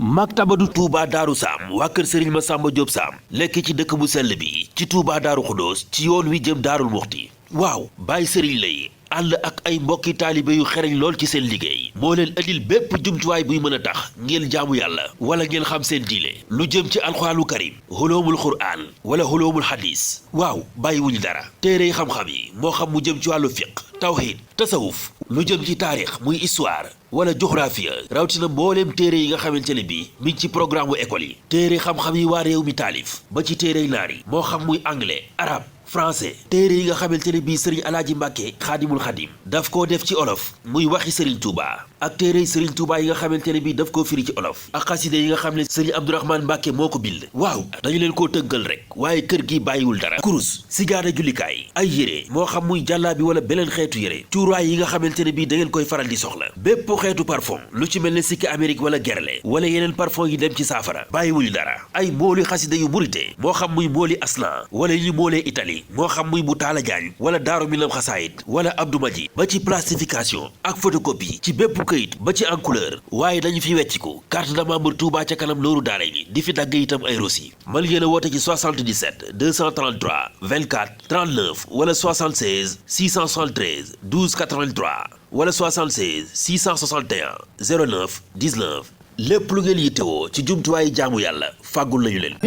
maktabadu Touba Daaru Saam waa kër Serigne Massamba Diop Saam lekk ci dëkk bu sell bi ci Touba Daaru Xuddoos ci yoon wi jëm Daarul Muxti waaw Baye Serigne lay ànd ak ay mbokki taalibe yu xereñ lool ci seen liggéey moo leen indil bépp jumtuwaay buy mën a tax ngeen jaamu yàlla wala ngeen xam seen diine lu jëm ci alxuraanu karim xoloomul quraan wala xoloomul xadiis waaw bàyyiwuñu dara téere yi xam-xam yi moo xam mu jëm ci wàllu fiq tawxiid tasawuf lu jëm ci taarix muy histoire wala géographie rawatina mbooleem téere yi nga xamante ne bii mi ngi ci programme bu école yi téere xam-xam yi waa réew mi taalif ba ci téere naar yi moo xam muy anglais arabe français téere yi nga xamante ne bii sëriñ alaaji mbàkke xaadimul xadim daf koo def ci olof muy waxi sëriñ Touba ak téere sëriñ Touba yi nga xamante ne bii daf koo firi ci olof ak xaside yi nga xam ne sëriñ Abdourahmane Mbàkke moo ko bind waaw dañu leen koo tëggal rek waaye kër gi bàyyiwul dara kurus sijaada jullikaay ay yére moo xam muy jàllaa bi wala beneen xeetu yére cuuraay yi nga xamante ne bii da ngeen koy faral di soxla bépp xeetu parfum lu ci mel ne sikki Amérique wala gerle wala yeneen parfum yi dem ci saafara bàyyiwuñu dara ay mooli xaside yu murite moo xam muy mooli aslan wala ñu moolee Italie moo xam muy bu taala jaañ wala daaru minam xasaayit wala Abdou Madji ba ci plastification ak photocopie ci bépp këyit ba ci en couleur waaye dañu fi wecciku carte de membre Touba ca kanam nooru daara ni di fi dagg itam ay rosi mën ngeen a woote ci 77 233 24 39 wala 76 673 12 83 wala 76 661 09 19 lépp lu ngeen yittewoo ci jumtuwaayu jaamu yàlla fàggul nañu leen.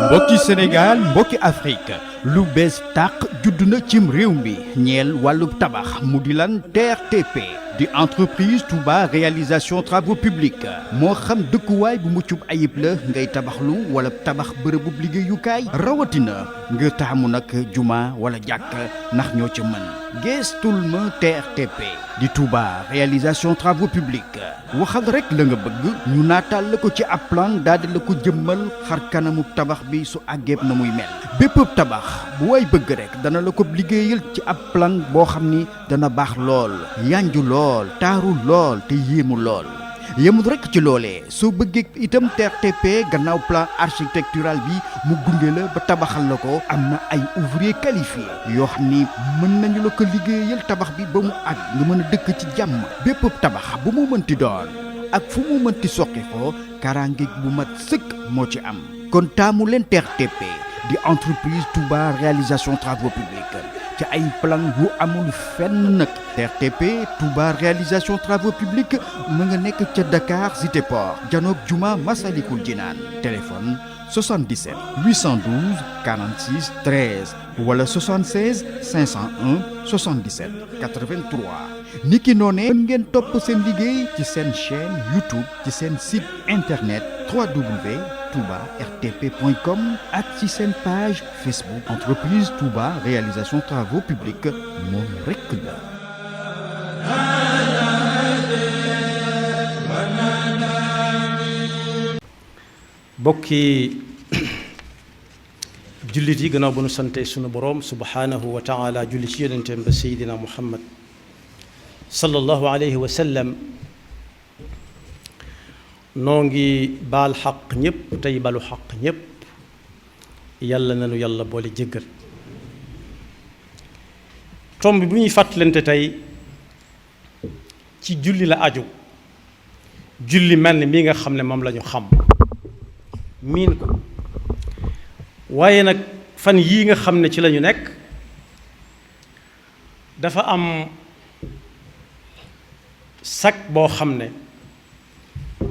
mbokki Sénégal mbokki Afrique lu bees tàq judd na cim réew mi ñeel wàllub tabax mu di lan TRTP di entreprise Touba réalisation travaux publics moo xam dëkkuwaay bu muccub ayib la ngay tabaxlu wala tabax bërëbub liggéeyukaay rawatina nga taamu nag juma wala jàkk ndax ñoo ca mën geestul ma TRTP di Touba réalisation travaux publics waxal rek la nga bëgg ñu naataal la ko ci ab plan daal di la ko jëmmal xar kanamu tabax bi su àggeeb na muy mel bépp tabax bu way bëgg rek dana la ko liggéeyal ci ab plan boo xam ni dana baax lool yanju lool taaru lool te yéemu lool yemul rek ci loolee soo bëggee itam TRTP gannaaw plan architectural bi mu gunge la ba tabaxal la ko am na ay ouvrier qualifié yoo xam ni mën nañu la ko liggéeyal tabax bi ba mu àgg nga mën a dëkk ci jàmm bépp tabax bu mu mënti doon ak fu mu mënti soqi ko kaaraange bu mat sëkk moo ci am kon taamu leen TRTP di entreprise Touba réalisation travaux publics ci ay plan yu amul fenn nag TRTP Touba réalisation travaux publics mu nga nekk ca Dakar Cité Port janoog Juma Masalikul Jinaan téléphone 77 812 46 13 wala 76 501 77 83 niki noonee mën ngeen topp seen liggéey ci seen chaîne YouTube ci seen site internet www.toubartp.com ak ci seen page Facebook entreprise Touba réalisation travaux publics moom rekk la. bokki jullit yi gannaaw ba nu sante sunu boroom subhanahu wa taala julli ci yonenteem ba Seydina Muhammad sallallahu alayhi wa sallam noo ngi baal xaq ñépp tey balu xaq ñépp yàlla nanu yàlla boole jéggal tomb bi ñuy fàttalante tey ci julli la aju julli mel ni mii nga xam ne moom la ñu xam miin ko waaye nag fan yii nga xam ne ci lañu nekk dafa am sag boo xam ne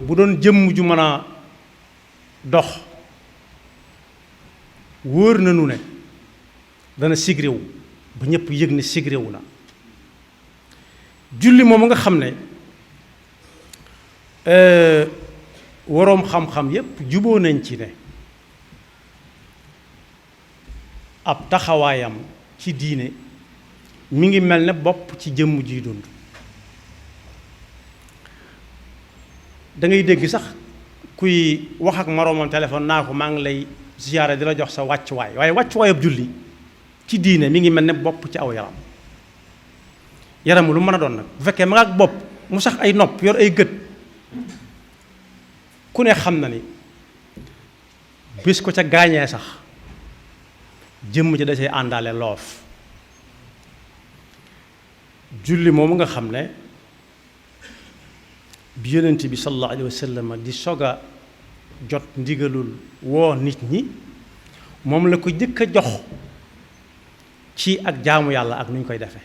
bu doon jëmm ju mën a dox wóor nañu ne dana sigréwu ba ñëpp yëg ne sigréwu na julli moomu nga xam ne waroom xam-xam yépp juboo nañ ci ne ab taxawaayam ci diine mi ngi mel ne bopp ci jëmm jiy dund da ngay dégg sax kuy wax ak moroomam téléphone naa ko maa ngi lay ziyaare di la jox sa wàccuwaay waaye wàccuwaayab julli ci diine mi ngi mel ne bopp ci aw yaram yaram lu mën a doon nag bu fekkee ma nga ak bopp mu sax ay nopp yor ay gët ku ne xam na ni bés ko ca gaañee sax jëmm ci da cay àndaale loof julli moomu nga xam ne bi yonent bi sallallahu alayhi wa sallam di sog a jot ndigalul woo nit ñi moom la ko jëkk a jox ci ak jaamu yàlla ak nu ñu koy defee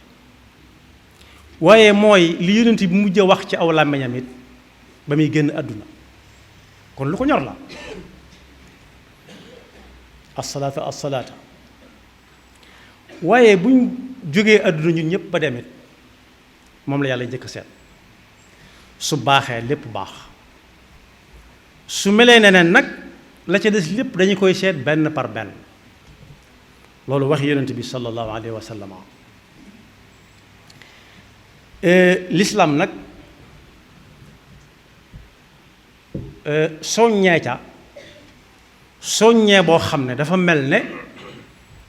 waaye mooy li yonent bi mujj a wax ci aw làmmiñam it ba muy génn àdduna kon lu ko ñor la assalaata assalaata waaye buñ jógee àdduna ñun ñëpp ba demit moom la yàlla njëkk a seet su baaxee lépp baax su melee neneen nag la ca des lépp dañu koy seet benn par benn loolu wax yonent bi sallallahu alayhi wa sallam l'islam nag soññee boo xam ne dafa mel ne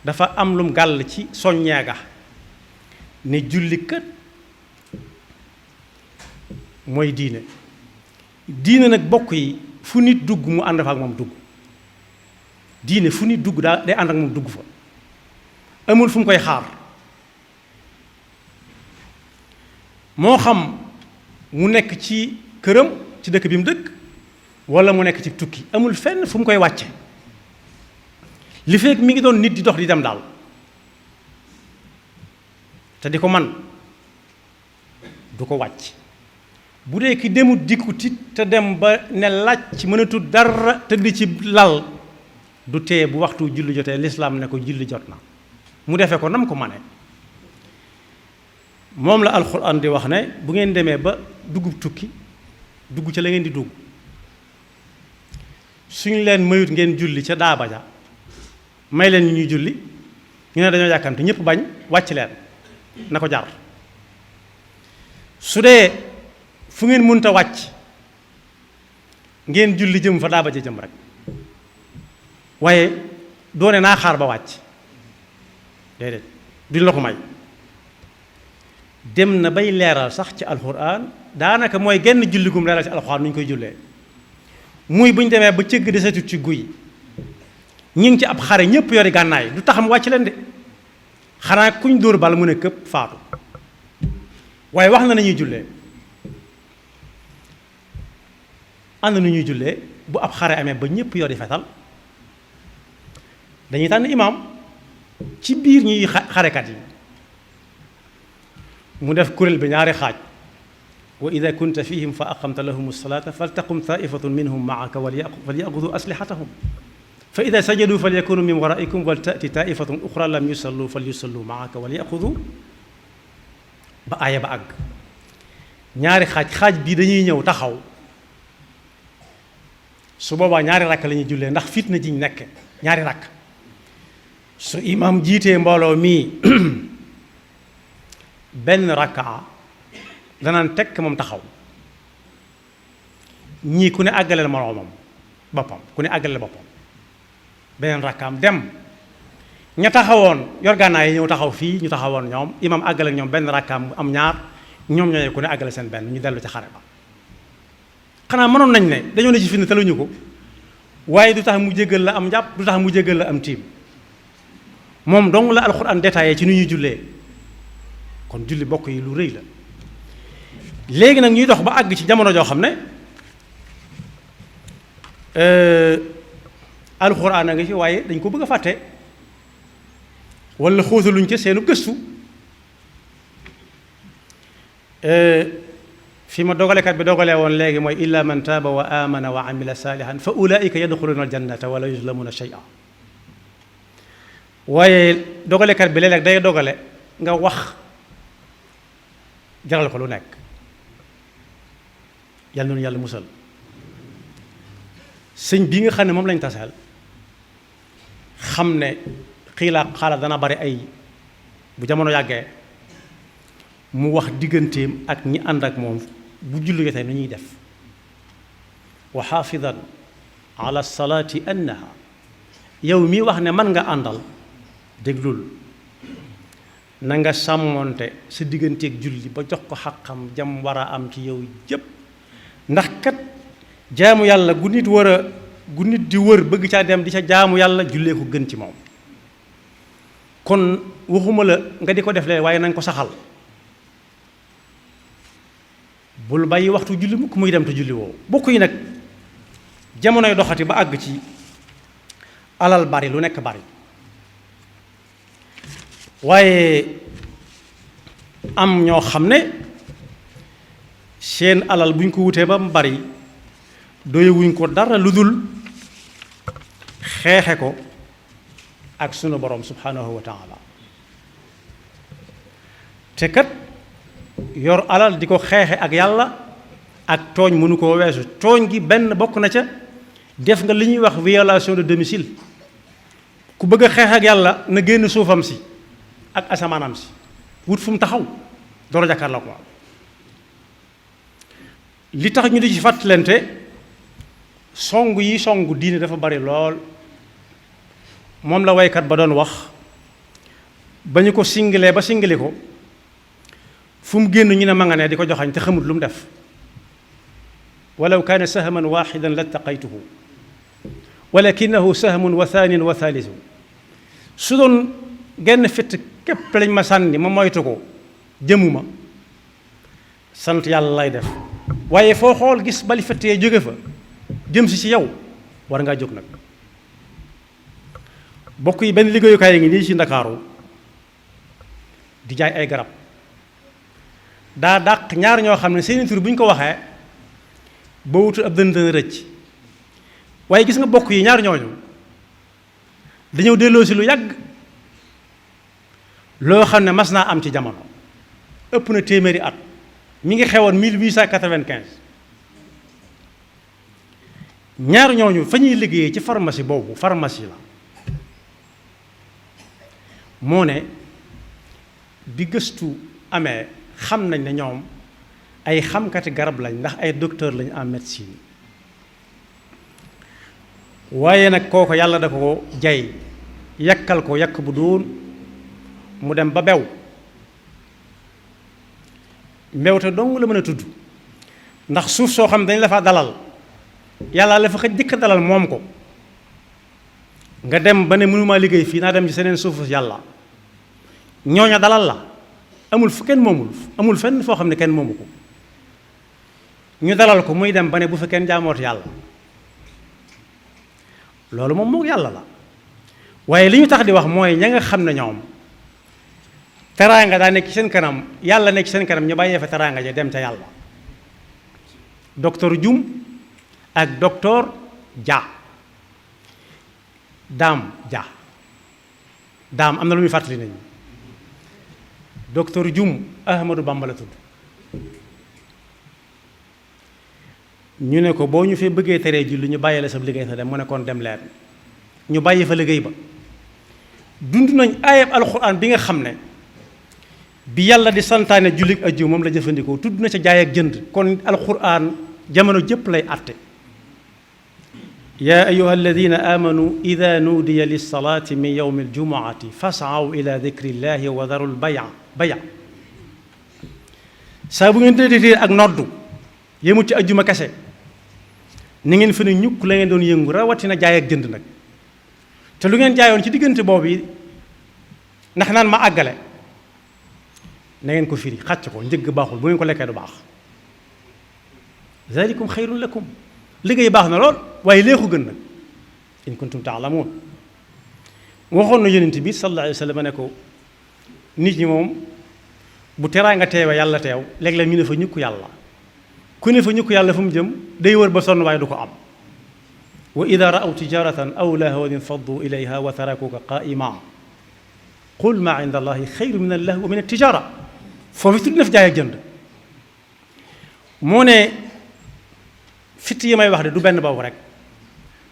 dafa am lum gàll ci soññee ga ne julli kat mooy diine nag bokk yi fu nit dugg mu ànd fa ak moom dugg diine fu nit dugg daa day ànd ak moom dugg fa amul fu mu koy xaar moo xam mu nekk ci këram ci dëkk bi mu dëkk walla mu nekk ci tukki amul fenn fu mu koy wàcce li fekk mi ngi doon nit di dox di dem daal te di ko man du ko wàcc bu dee ki demut dikkutit te dem ba ne làcc mënatul dara tëdd ci lal du tee bu waxtu julli jotee lislaam ne ko julli jot na mu defe ko nam ko mane moom la alxuraan di wax ne bu ngeen demee ba dugub tukki dugg ca la ngeen di dugg suñu leen mayut ngeen julli ca daaba ja may leen ñu ñuy julli ñu ne dañoo yàkkamte ñëpp bañ wàcc leen na ko jar su dee fu ngeen mënta wàcc ngeen julli jëm fa daaba ja jëm rek waaye doone naa xaar ba wàcc déedéet duñ la ko may dem na bay leeral sax ci alxuraan daanaka mooy genn julli gum leeral ci alxuraan nu ñu koy jullee muy bu ñu demee ba cëgg desetut ci guy ñi ngi ci ab xare ñëpp yori gànnaay du taxam wàcc leen de xanaa kuñ dóor bal mu ne këpp faatu waaye wax na nañuy jullee ànd nu ñuy jullee bu ab xare amee ba ñëpp yori fetal dañuy tànn imaam ci biir ñuy xarekat yi mu def kuréel bi ñaari xaaj wa ida kunta fihim fa aqamta lahum alsalata faltaqum taifatun minhum maaka falyaxudu aslihatahum fa ida sajadu falyakunu min waraikum waltati taifatun uxra lam yusallu falyusallu maaka walyaxudu ba aaya ba àgg ñaari xaaj bii dañuy ñëw taxaw su boobaa ñaari rakk la ñuy jullee ndax fitna jiñ nekk ñaari rakk su imaam jiitee mbooloo mii benn rakkaa danaan tekk moom taxaw ñii ku ne àggaleel moroomam boppam ku ne àggaleel boppam beneen rakkaam dem ña taxawoon yor gànnaay yi ñëw taxaw fii ñu taxawoon ñoom imaam àggaleel ñoom benn rakkaam am ñaar ñoom ñooy ku ne àggale seen benn ñu dellu ci xare ba xanaa mënoon nañ ne dañoo ne ci fitna taluñu ko waaye du tax mu jéggal la am njàpp du tax mu jéggal la am tiim moom dong la alxuraan détaillé ci nu ñuy jullee kon julli bokk yi lu rëy la léegi nag ñuy dox ba àgg ci jamono joo xam ne alxuraan a ngi fi waaye dañ ko bëgg a fàtte wala xóotaluñ ca seenu gëstu fi ma dogalekat bi dogalee woon léegi mooy illa man taaba wa amana wa amila salihan fa ulaika yadxuluna aljannata wala yuzlamuna shay'a waaye dogalekat bi léeg-léeg day dogale nga wax jaral ko lu nekk yàlla noonu yàlla musal sëñ bi nga xam ne moom lañ taseel xam ne xiilaa xaala dana bari ay bu jamono yàggee mu wax digganteem ak ñi ànd ak moom bu julli jotee nu ñuy def wa xaafidan ala salaati annaha yow mii wax ne man nga àndal déglul na nga sàmmoonte sa digganteeg julli ba jox ko xaqam jam war a am ci yow yépp ndax kat jaamu yàlla gu nit di wër bëgg caa dem di ca jaamu yàlla jullee ko gën ci moom kon waxuma la nga di ko def lee waaye na nga ko saxal bul bàyyi waxtu julli mukk muy dem te julli woo. bokk yi nag jamonoy doxati ba àgg ci alal bari lu nekk bari waaye am ñoo xam ne seen alal buñ ko wutee ba mu bari doyewuñ ko dara lu dul xeexe ko ak sunu borom subhanahu wa taala te kat yor alal di ko xeexe ak yàlla ak tooñ mënu koo weesu. tooñ gi benn bokk na ca def nga li ñuy wax violation de domicile. ku bëgg a xeex ak yàlla na génn suufam si ak asamaanam si wut fu mu taxaw door a jàkkaarloo ko li tax ñu di ci fàttalante song yi song diine dafa bari lool. moom la waykat ba doon wax ba ñu ko singalee ba singale ko fu mu génn ñu ne ma nga ne di ko joxañ te xamut lu mu def. walaw kaana sahman waxidan lattaqaytuhu walakinahu sahmun wa thaanin wa thaalithu. su doon genn fitt képp lañ ma sànni ma moytu ko jëmuma sant yàlla lay def waaye foo xool gis bali fittee jóge fa jëm si yow war ngaa jóg nag. bokk yi benn liggéeyukaay ngi nii ci Ndakaaru di jaay ay garab daa dàq ñaar ñoo xam ne seeni tur bu ñu ko waxee ba wutul ab dënn rëcc. waaye gis nga bokk yi ñaar ñooñu dañoo delloo si lu yàgg loo xam ne mas naa am ci jamono ëpp na téeméeri at. mi ngi xewoon 1895 ñaar ñooñu fa ñuy liggéeyee ci pharmacie boobu pharmacie la. moo ne bi gëstu amee xam nañ ne ñoom ay xamkati garab lañ ndax ay docteur lañ en médecine waaye nag kooko yàlla da ko jay yakkal ko yakk bu doon mu dem ba bew mbewte dong la mën a tudd ndax suuf soo xam dañ la fa dalal yàlla la fa xëj jëkk dalal moom ko nga dem ba ne mënumaa liggéey fii naa dem ci seneen suufu yàlla ñooña dalal la amul fu kenn moomul amul fenn foo xam ne kenn moomu ko ñu dalal ko muy dem ba ne bu fa kenn jaamoot yàlla loolu moom moo yàlla la. waaye li ñu tax di wax mooy ña nga xam ne ñoom teraanga daa nekk ci seen kanam yàlla nekk ci seen kanam ñu bàyyee fa teraanga ja dem ca yàlla. docteur Jum ak docteur Dia daam am na lu muy fàttali nañu docteur Jum Ahmadou Bamba la tudd. ñu ne ko boo ñu fee bëggee teree julli ñu bàyyi la sa liggéey sa dem mu ne kon dem leen ñu bàyyi fa liggéey ba dund nañ ayab alxuraan bi nga xam ne bi yàlla di santaane jullit ajju moom la jëfandikoo tudd na ca jaay ak jënd kon alxuraan jamono jëpp lay àtte. yaa ayuha alladina amanu ida nuudiya lilsalaati min yowmi aljumuati fasaw ila dikrillahi wa daru lbaya saa bu ngeen déedéetee ak noddu yemut ci ajjuma kese ni ngeen fi ne ñukk la ngeen doon yëngu rawatina jaay ak jënd nag te lu ngeen jaayoon ci diggante boobu yi ndax naan ma àggale na ngeen ko firi xàcc ko njëgg baaxul bu ngeen ko lekkee du baax zalikum xayrun lakum liggéey baax na lool waaye léexu gën nag in kuntum taalamuun waxoon na yonent bi sallallahu alayhi wa sallam ne ko nit ñi moom bu teraanga teewee yàlla teew léeg-léeg ñu ne fa ñukk yàlla ku ne fa ñukk yàlla fu mu jëm day wër ba sonn waaye du ko am wa ida ra'aw tijaratan aw lahwan faddu ilayha wa tarakuka qaa'ima qul maa inda allahi xayru min allahwi wa min altijara foofu tudd na fi jaay ak jënd moo ne fitt yi may wax de du benn boobu rek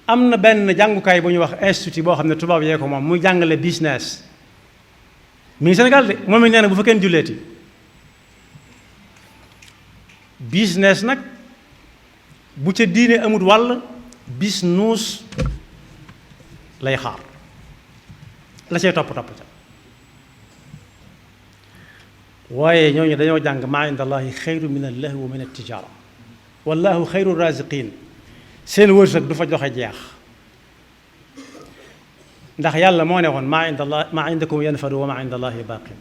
am na benn jàngukaay bu ñuy wax institut boo xam ne tubaab yee ko moom muy jàngale business mi ngi Sénégal de moom it nee na bu fa kenn julleeti business nag bu ca diine amut wàll bis nuus lay xaar la cay topp ca waaye ñooñu dañoo jàng maa inda allahi xayru min allahwi wa min altijara wallahu xayru raziqin seen wërsëg du fa joxe jeex ndax yàlla moo ne woon maa inda allah maa indakum yanfadu wa maa inda allahi baaqin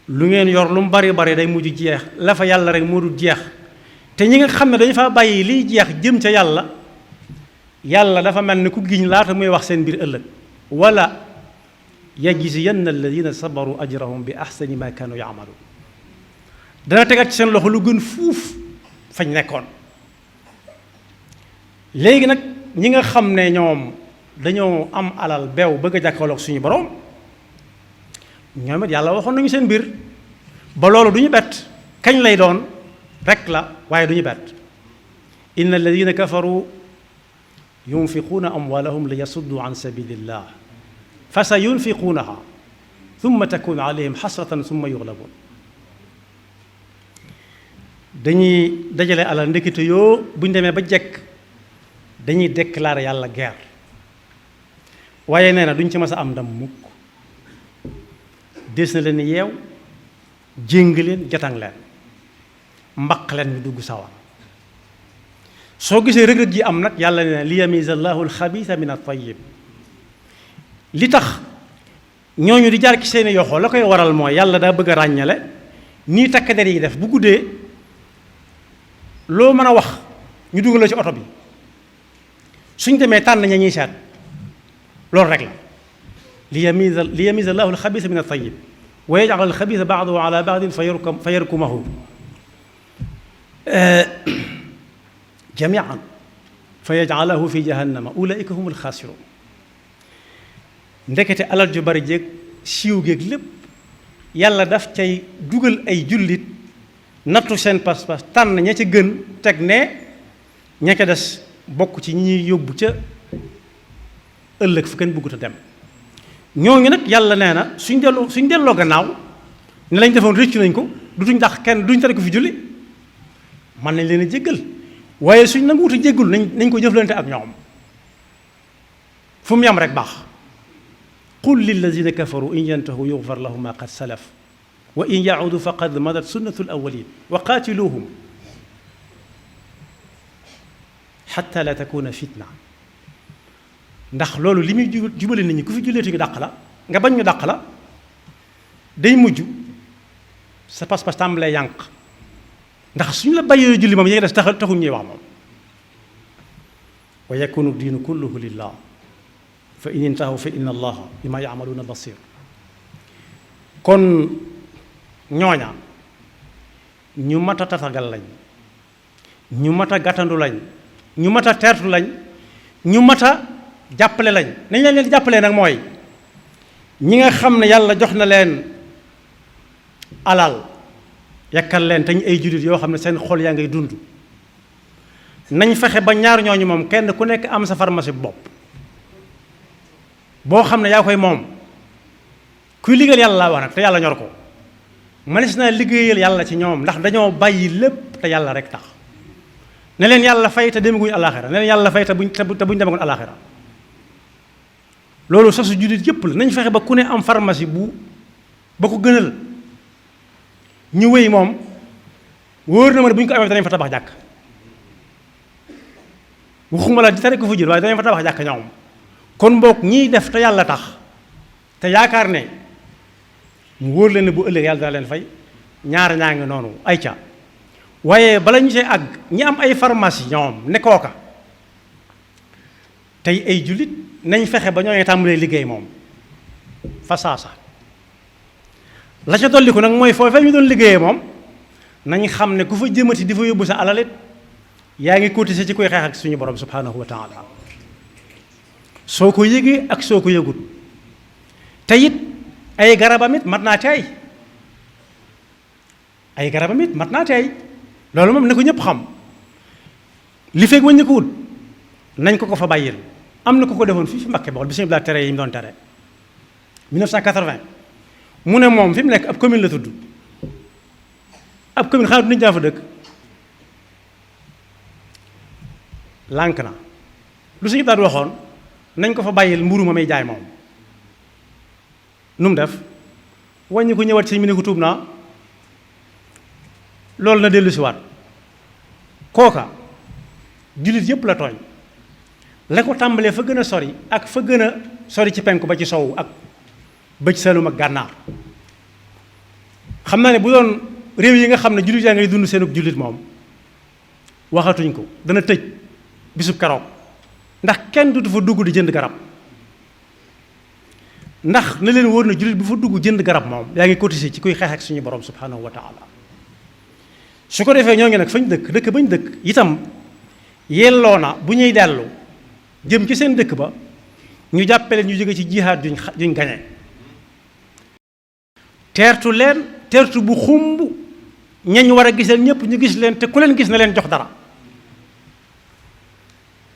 lu ngeen yor lu mu bari bari day mujj jeex la fa yàlla rek moo dul jeex te ñi nga xam ne dañu faa bàyyi liy jeex jëm ca yàlla yàlla dafa mel ni ku giñ laata muy wax seen mbir ëllëg wala yajziyanna alladina sabaru ajrahum bi ahsani ma kanu yaamalu dana tegat ci seen loxo lu gën fuuf fañ nekkoon. léegi nag ñi nga xam ne ñoom dañoo am alal beew bëgg a jàkkaarloog suñu borom ñoom it yàlla waxoon nañu seen mbir ba loolu du ñu bett kañ lay doon rek la waaye du ñu bett inna alladina kafaru yunfiquuna amwaalahum li yasuddu an sabilillah fa sa yunfiquunaha thumma takunu alayhim xasratan thumma yuxlabuun dañuy dajale alal ndekete yoo bu ñu demee ba jekk dañuy déclarer yàlla guerre waaye nee na duñ ci mës a am ndam mukk des na leen yeew jéng leen jatang leen mbaq leen ñu dugg sawar soo gisee rëg-rëg ji am nag yàlla nee na li yamiza allahu alxabisa min at-tayyib li tax ñooñu di jaar ci seeni yoxoo la koy waral mooy yàlla daa bëgg a ràññale nii takk der yi def bu guddee loo mën a wax ñu dugal la ci oto bi suñ demee tànn ña ñuy seet loolu rek la li yamiza allahu alxabisa min at-tayyib wa yaj'al alxabisa ba'dahu ala ba'din fa yarkumahu jami'an fa yaj'alahu fi jahannama ulaika humul xaasirun ndekete alal ju bari jéeg siiw géeg lépp yàlla daf cay dugal ay jullit nattu seen pas-pas tànn ña ca gën teg ne ña ca des bokk ci ñi ñuy yóbbu ca ëllëg fu kenn bëggut a dem ñooñu nag yàlla nee na suñ delloo gannaaw ne lañ defoon rëccu nañ ko dutuñ dax kenn duñ tere ko fi julli man nañ leen a jéggal waaye suñ nangu wut a jéggul nañ ko jëflante ak ñoom fu mu yam rek baax qul lillazina kafaru in yantahu yughfar lahum ma qad salaf wa in yaudu faqad madat sunnatu alawalin wa qaatiluhum xatta la takuna fitna ndax loolu li muy jubale nit ñi ku fi julleetu ñu dàq la nga bañ ñu dàq la day mujj sa pas-pas tàmbalee yànq ndax suñu la bàyyee julli moom yi nga des taxuñ ñuy wax moom wa yakunu diinu kulluhu lillah fa in intahu fa inna allaha bima yaamaluuna basir kon ñooña ñu mat a tatagal lañ ñu mat a gàttandu lañ ñu mat a teertu lañ ñu mat a jàppale lañ nañ leen jàppalee nag mooy ñi nga xam ne yàlla jox na leen alal yakkal leen te ñu ay jullit yoo xam ne seen xol yaa ngay dund nañ fexe ba ñaar ñooñu moom kenn ku nekk am sa pharmacie bopp boo xam ne yaa koy moom kuy liggéeyal yàlla laa wax nag te yàlla ñor ko mënees naa liggéeyal yàlla ci ñoom ndax dañoo bàyyi lépp te yàlla rek tax ne leen yàlla fay te demaguñu alaxira ne leen yàlla fay te buñ demagoon alaxira loolu sasu jullit yëpp la nañ fexe ba ku ne am pharmacie ba ko gënal ñu wéy moom wóor na ma ne bu ñu ko amee danañ fa tabax jàkk waxuma la di tere ko fa jël waaye danañ fa tabax jàkk ñoom kon boog ñiy def te yàlla tax te yaakaar ne mu wóor leen ne bu ëllëg yàlla dana leen fay ñaar ñaa ngi noonu ay ca waaye bala ñu see àgg ñi am ay pharmacie ñoom ne kooka tey ay jullit nañ fexe ba ñooñu tàmbalee liggéey moom fa saasa la ca dolliku nag mooy foofee ñu doon liggéeyee moom nañ xam ne ku fa jëmati di fa yóbbu sa alalit yaa ngi cotiser ci koy xeex ak suñu borom subhanahu wa taala soo ko yëgee ak soo ko yëgut te it ay garabam it mat naa teey ay garabam it mat naa teey loolu moom ne ko ñëpp xam li fekk wañ ñu ko wut nañ ko fa bàyyil am na ko defoon fii fi Mbakke Bawol bi suñu tere yi mu doon tere 1980 mu ne moom fi mu nekk ab commune la tudd ab commune xanaa du nit ñaa fa dëkk lànk na lu suñu daal waxoon nañ ko fa bàyyil mburu ma may jaay moom nu mu def wàññi ko ñëwaat si mu ne ko tuub naa loolu na dellu si waat kooka jullit yépp la tooñ la ko tàmbalee fa gën a sori ak fa gën a sori ci penku ba ci sowu ak bëj Saalum ak gànnaar xam naa ne bu doon réew yi nga xam ne jullit yaa ngay dund seenug jullit moom waxatuñ ko dana tëj bisub keroog ndax kenn du fa dugg di jënd garab ndax na leen wóor na jullit bu fa dugg jënd garab moom yaa ngi cotisé ci kuy xeex ak suñu borom subhanahu wa taala su ko defee ñoo ngi nag fañ dëkk bañ dëkk itam yelloo na bu ñuy dellu jëm ci seen dëkk ba ñu jàppale ñu jóge ci jihaad juñ gañe teertu leen teertu bu xumb ñañ war a gisal ñëpp ñu gis leen te ku leen gis na leen jox dara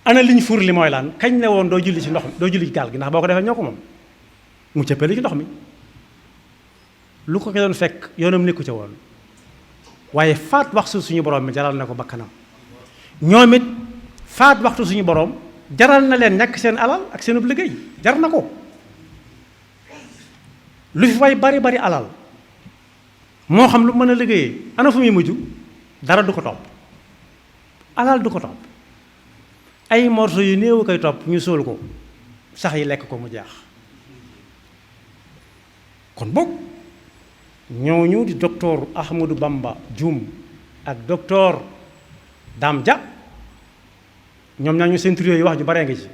ana liñ fur li mooy lan kañ ne woon doo julli ci ndox mi doo julli ci gaal gi ndax boo ko defee ñoo ko moom mu cëppale ci ndox mi lu ko doon fekk yoonam nekku ca woon waaye faat waxtu suñu borom mi jaral na ko bakkanam ñoom it faat waxtu suñu borom jaral na leen ñàkk seen alal ak seen liggéey jar na ko lu fi way bari bari alal moo xam lu mën a liggéeyee ana fu muy mujj dara du ko topp alal du ko topp ay morceau yu néew koy topp ñu sóol ko sax yi lekk ko mu jeex kon boog ñooñu di docteur Ahmadou Bamba Dioum ak docteur Dame Dia ñoom ñaa ñu seen trio yi wax ju baree nga ci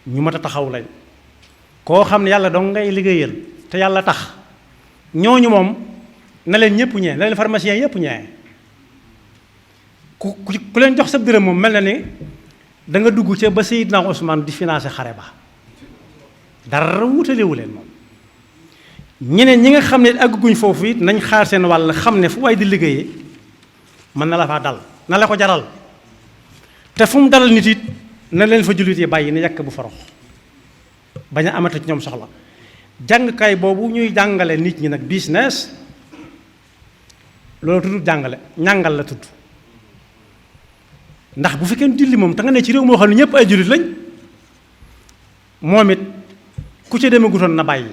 ñu mat a taxaw lañ koo xam ne yàlla dong ngay liggéeyal te yàlla tax ñooñu moom na leen ñëpp ñee na leen pharmacien yëpp ñee ku leen jox sa dërëm moom mel na ni da nga dugg ca ba Seydina Ousmane di financé xare ba dara wutalewu leen moom ñeneen ñi nga xam ne àgguñ foofu it nañ xaar seen wàll xam ne fu waay di liggéeyee mën na la faa dal na la ko jaral te fu mu dalal nit it na leen fa jullit yi bàyyi ni yàkk bu farox bañ a amata ci ñoom soxla jàngkaay boobu ñuy jàngale nit ñi nag business loolu tudd jàngale ñàngal la tudd ndax bu fekkee julli moom te nga ne ci réew moo xam ne ñëpp ay jullit lañ moom it ku ca demagutoon na bàyyi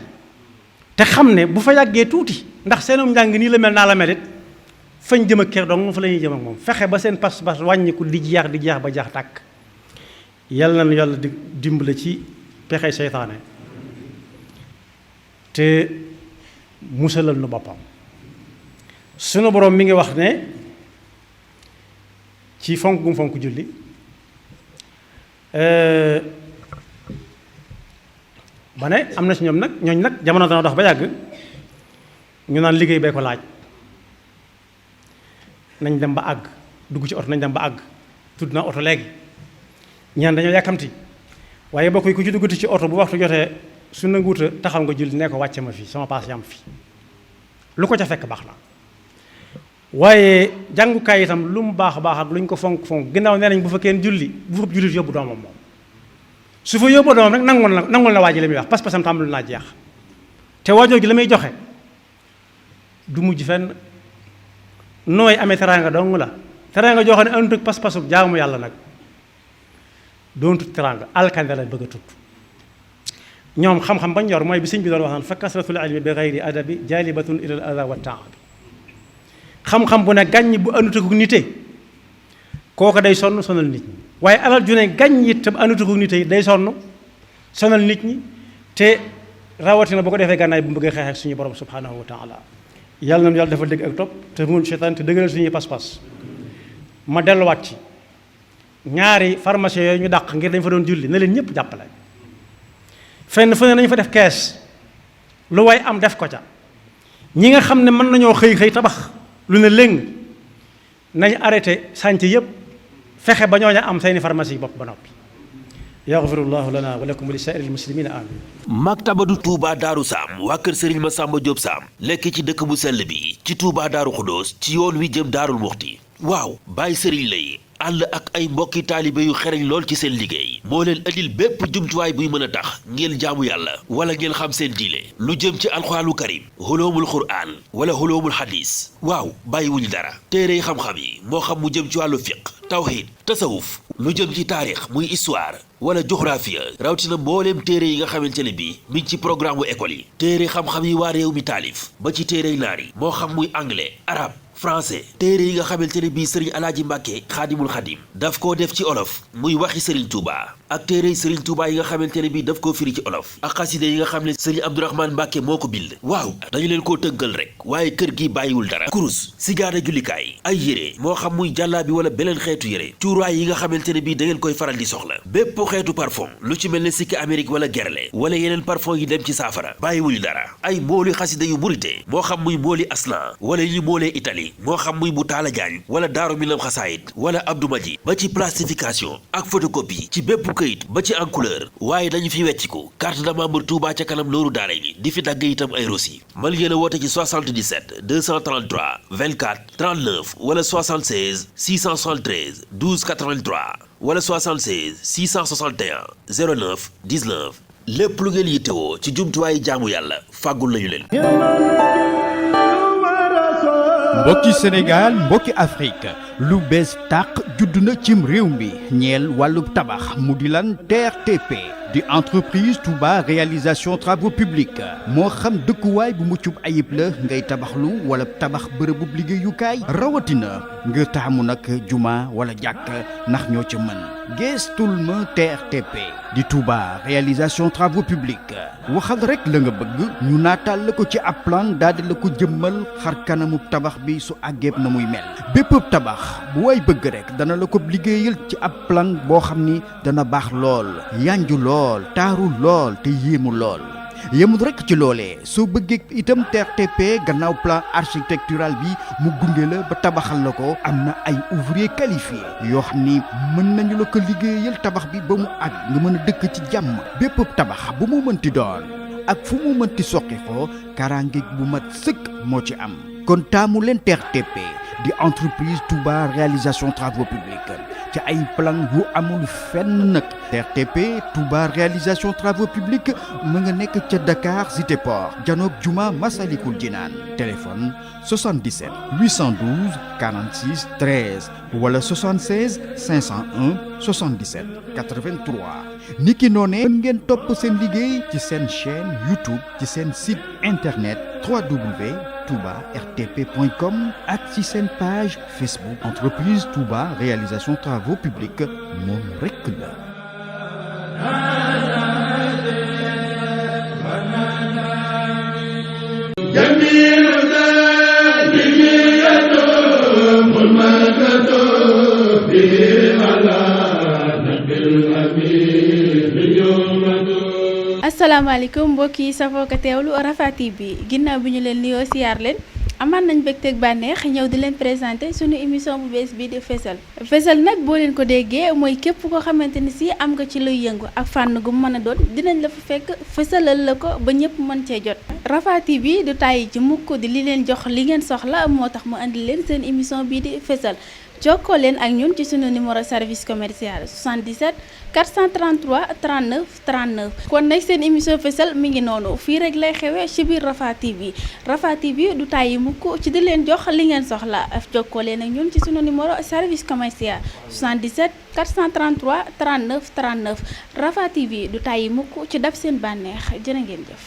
te xam ne bu fa yàggee tuuti ndax seenum njàng nii la mel naa la melit fañ jëm ak kër dong fa la ñuy jëm ak moom fexe ba seen pas-pas wàññiku di jeex ba jeex tàkk yàlla na yàlla di dimbale ci pexe seytaane te musalal nu boppam sunu borom mi ngi wax ne ci fonk gum fonk julli ba ne am na ci ñoom nag ñooñ nag jamono dana dox ba yàgg ñu naan liggéey bee ko laaj nañ dem ba àgg dugg ci oto nañ dem ba àgg tudd na oto léegi ñaan dañoo yàkkamti waaye bokk yi ku ci duggati ci oto bu waxtu jotee su nanguuta taxaw nga julli ne ko wàcce ma fii sama paas yam fi lu ko ca fekk baax na waaye jàngukaay itam lu mu baax ak lu ñu ko fonk ginnaaw nee nañ bu fa kenn julli bu fa jullit yóbbu doomam moom su fa yóbbu doomam rek nangul na waa ji la muy wax pas-pasam tàmbali naa jeex te waajoo gi la muy joxe du mujj fenn nooy amee teraanga dong la teraanga joo xam ne àndut ak pas-pasu jaamu yàlla nag doon tut teraanga alkande la bëgg a tudd ñoom xam-xam bañ yor mooy bi sëñ bi doon wax naan fa kasratul ilmi bi gayri adabi jalibatun ila al ada wa taabi xam-xam bu ne gàññ bu àndut ak nite kooku day sonn sonal nit ñi waaye alal ju ne gàññ it te àndut ak nite day sonn sonal nit ñi te rawatina bu ko defee gànnaay bu mu bëggee xeex ak suñu borom subhanahu wa taala yàlla na yàlla dafa dégg ak topp te mun seytaan te dëgëral suñuy pas-pas ma delluwaat ci ñaari pharmacie yooyu ñu dàq ngir dañ fa doon julli na leen ñëpp jàppale fenn fu ne nañu fa def kees lu way am def ko ca ñi nga xam ne mën nañoo xëy tabax lu ne léng nañ arrêté sànc yëpp fexe ba ñooña am seeni pharmacie yi bopp ba noppi yaxfirullahu lana wa lakum wa li saa'iril muslimina amin maktabadu Touba Daaru Saam waa kër Serigne Massamba Diop Sam lekk ci dëkk bu sell bi ci Touba Daaru Xudoos ci yoon wi jëm Daarul Muxti waaw bàyyi Serigne lay ànd ak ay mbokki taalibe yu xereñ lool ci seen liggéey moo leen andil bépp jumtuwaay buy mën a tax ngeen jaamu yàlla wala ngeen xam seen diine lu jëm ci alxuraanul karim xoloomul quraan wala xoloomul xadiis waaw bàyyiwuñu dara téere xam-xam yi moo xam mu jëm ci wàllu fiq tawxiid tasawuf lu jëm ci taarix muy histoire wala géographie rawatina mbooleem téere yi nga xamante ne bii mi ngi ci programme bu école yi téere xam-xam yi waa réew mi taalif ba ci téere naar yi moo xam muy anglais arabe français téere yi nga xamante ne bii sëriñ alaaji Mbàkke xaadimul xadim daf koo def ci olof muy waxi sëriñ Touba ak téere Serigne Touba yi nga xamante ne bi daf koo firi ci olof ak xaside yi nga xam ne Serigne Abdourahmane Mbacke moo ko bind waaw dañu leen koo tëggal rek waaye kër gi bàyyiwul dara kurus sijaada jullikaay ay yére moo xam muy jàllaa bi wala beneen xeetu yére cuuraay yi nga xamante ne bi da ngeen koy faral di soxla bépp xeetu parfum lu ci mel ne sikki Amérique wala gerle wala yeneen parfum yi dem ci saafara bàyyiwuñu dara ay mooli xasida yu murite moo xam muy mooli aslan wala yi moolee Italie moo xam muy bu taala jaañ wala daaru minam xasaayit wala Abdou Madji ba ci plastification ak photocopie ci bépp këyit ba ci en couleur waaye dañu fi wecciku carte de membre Touba ca kanam nooru daara gi di fi dagg itam ay rosi mën ngeen a woote ci 77 233 24 39 wala 76 673 12 83 wala 76 661 09 19 lépp lu ngeen yittewoo ci jumtuwaayu jaamu yàlla fàggul nañu leen. mbokki Sénégal mbokki Afrique lu bees tàq judd na cim réew mi ñeel wàllub tabax mu di lan TRTP di entreprise Touba réalisation travaux publics moo xam dëkkuwaay bu muccub ayib la ngay tabaxlu wala tabax bërëbub liggéeyukaay rawatina nga taamu nag juma wala jàkk ndax ñoo ca mën geestul ma TRTP di Touba réalisation travaux publics waxal rek la nga bëgg ñu naataal la ko ci ab plan daal di la ko jëmmal xar kanamu tabax bi su àggeeb na muy mel bépp tabax bu way bëgg rek dana la ko liggéeyal ci ab plan boo xam ni dana baax lool yanju lool taaru lool te yéemu lool yemul rek ci loolee soo bëggee itam TRTP gannaaw plan architectural bi mu gunge la ba tabaxal la ko am na ay ouvrier qualifié yoo xam ni mën nañu la ko liggéeyal tabax bi ba mu àgg nga mën a dëkk ci jàmm bépp tabax bu mu mënti doon ak fu mu mënti soqi ko kaaraange bu mat sëkk moo ci am kon taamu leen TRTP di entreprise Touba réalisation travaux publics ci ay plan yu amul fenn nag TRTP Touba réalisation travaux publics mu nga nekk ca Dakar Cité Port janoog Juma Masalikul Jinaan téléphone 77 812 46 13 wala 76 501 77 83 niki noonee mën ngeen topp seen liggéey ci seen chaîne YouTube ci seen site internet www.toubartp.com ak ci seen page Facebook entreprise Touba réalisation travaux publics moom rekk la. asalaamaaleykum mbokk yi safoo ko teewlu Rafah TV ginnaaw bi ñu leen nuyoo siyaar leen amaan nañ mbégteeg bànneex ñëw di leen présenté suñu émission bu bees bii di Fesal nag boo leen ko déggee mooy képp koo xamante ni si am nga ci luy yëngu ak fànn gu mu mën a doon dinañ la fa fekk fësalal la ko ba ñëpp mën cee jot Rafah TV du tàyyi ci mukk di li leen jox li ngeen soxla moo tax mu andi leen seen émission bii di Fesal jokkoo leen ak ñun ci sunu numéro service commercial 77 433 39 39 kon nag seen émission Fesal mi ngi noonu fii rek lay xewee ci biir Rafah TV du tàyyi mukk ci di leen jox li ngeen soxla jokkoo leen ak ñun ci sunu numéro service commercial 77 433 39 39 Rafah TV du tàyyi mukk ci daf seen bànneex jërë ngeen jëf